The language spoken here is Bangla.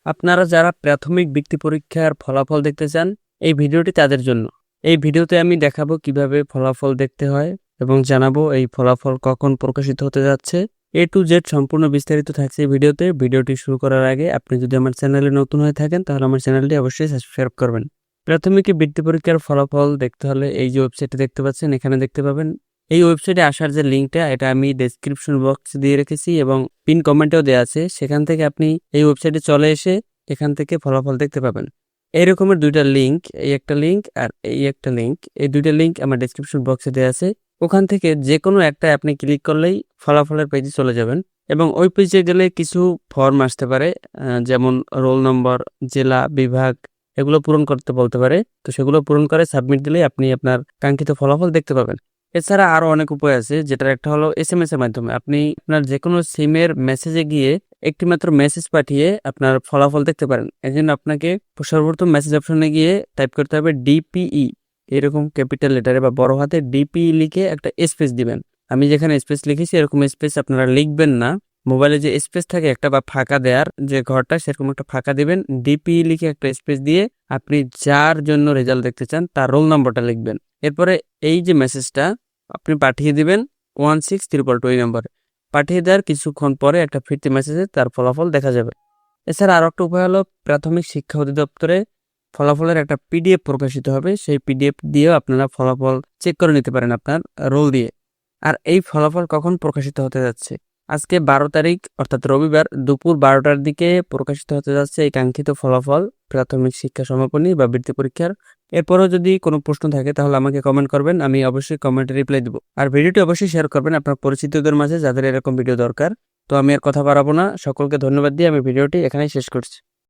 আপনারা যারা প্রাথমিক বৃত্তি পরীক্ষার ফলাফল দেখতে চান, এই ভিডিওটি তাদের জন্য। এই ভিডিওতে আমি দেখাবো কিভাবে ফলাফল দেখতে হয় এবং জানাবো এই ফলাফল কখন প্রকাশিত হতে যাচ্ছে। A to Z সম্পূর্ণ বিস্তারিত থাকছে এই ভিডিওতে। ভিডিওটি শুরু করার আগে আপনি যদি আমার চ্যানেলে নতুন হয়ে থাকেন তাহলে আমার চ্যানেলটি অবশ্যই সাবস্ক্রাইব করবেন। প্রাথমিক বৃত্তি পরীক্ষার ফলাফল দেখতে হলে এই যে ওয়েবসাইটে দেখতে পাচ্ছেন, এখানে দেখতে পাবেন। এই ওয়েবসাইটে আসার যে লিঙ্কটা, এটা আমি ডেসক্রিপশন বক্স দিয়ে রেখেছি এবং পিন কমেন্টেও দেওয়া আছে। সেখান থেকে আপনি এই ওয়েবসাইটে চলে এসে এখান থেকে ফলাফল দেখতে পাবেন। এই রকমের দুইটা লিঙ্ক, এই একটা লিঙ্ক আর এই একটা লিঙ্ক, এই দুইটা লিঙ্ক আমার ডেসক্রিপশন বক্সে দেওয়া আছে। ওখান থেকে যে কোনো একটা আপনি ক্লিক করলেই ফলাফলের পেজে চলে যাবেন এবং ওই পেজে গেলে কিছু ফর্ম আসতে পারে, যেমন রোল নম্বর, জেলা, বিভাগ, এগুলো পূরণ করতে বলতে পারে। তো সেগুলো পূরণ করে সাবমিট দিলেই আপনি আপনার কাঙ্ক্ষিত ফলাফল দেখতে পাবেন। এছাড়া আরো অনেক উপায় আছে, যেটার একটা হলো SMS এর মাধ্যমে। আপনি আপনার যে কোনো সিমের মেসেজে গিয়ে একটি মাত্র মেসেজ পাঠিয়ে আপনার ফলাফল দেখতে পারেন। এই জন্য আপনাকে সর্বপ্রথম মেসেজ অপশনে গিয়ে টাইপ করতে হবে DPE, এরকম ক্যাপিটাল লেটারে বা বড় হাতে DPE লিখে একটা স্পেস দিবেন। আমি যেখানে স্পেস লিখেছি এরকম স্পেস আপনারা লিখবেন না। মোবাইলে যে স্পেস থাকে একটা বা ফাঁকা দেওয়ার যে ঘরটা, সেরকম একটা ফাঁকা দিবেন। DPE লিখে একটা স্পেস দিয়ে আপনি যার জন্য রেজাল্ট দেখতে চান তার রোল নম্বরটা লিখবেন। এরপরে এই যে মেসেজটা আপনি পাঠিয়ে দিবেন 16222 এই নম্বরে। পাঠিয়ে দেওয়ার কিছুক্ষণ পরে একটা ফিরতি মেসেজে তার ফলাফল দেখা যাবে। এছাড়া আরো একটা উপায় হলো, প্রাথমিক শিক্ষা অধিদপ্তরে ফলাফলের একটা PDF প্রকাশিত হবে। সেই PDF দিয়েও আপনারা ফলাফল চেক করে নিতে পারেন আপনার রোল দিয়ে। আর এই ফলাফল কখন প্রকাশিত হতে যাচ্ছে? আজকে 12 তারিখ অর্থাৎ রবিবার দুপুর 12টার দিকে প্রকাশিত হতে যাচ্ছে এই কাঙ্ক্ষিত ফলাফল প্রাথমিক শিক্ষা সমাপনী বা বৃত্তি পরীক্ষার। এরপরও যদি কোনো প্রশ্ন থাকে তাহলে আমাকে কমেন্ট করবেন, আমি অবশ্যই কমেন্টে রিপ্লাই দেবো। আর ভিডিওটি অবশ্যই শেয়ার করবেন আপনার পরিচিতদের মাঝে যাদের এরকম ভিডিও দরকার। তো আমি আর কথা বাড়াবো না, সকলকে ধন্যবাদ দিয়ে আমি ভিডিওটি এখানেই শেষ করছি।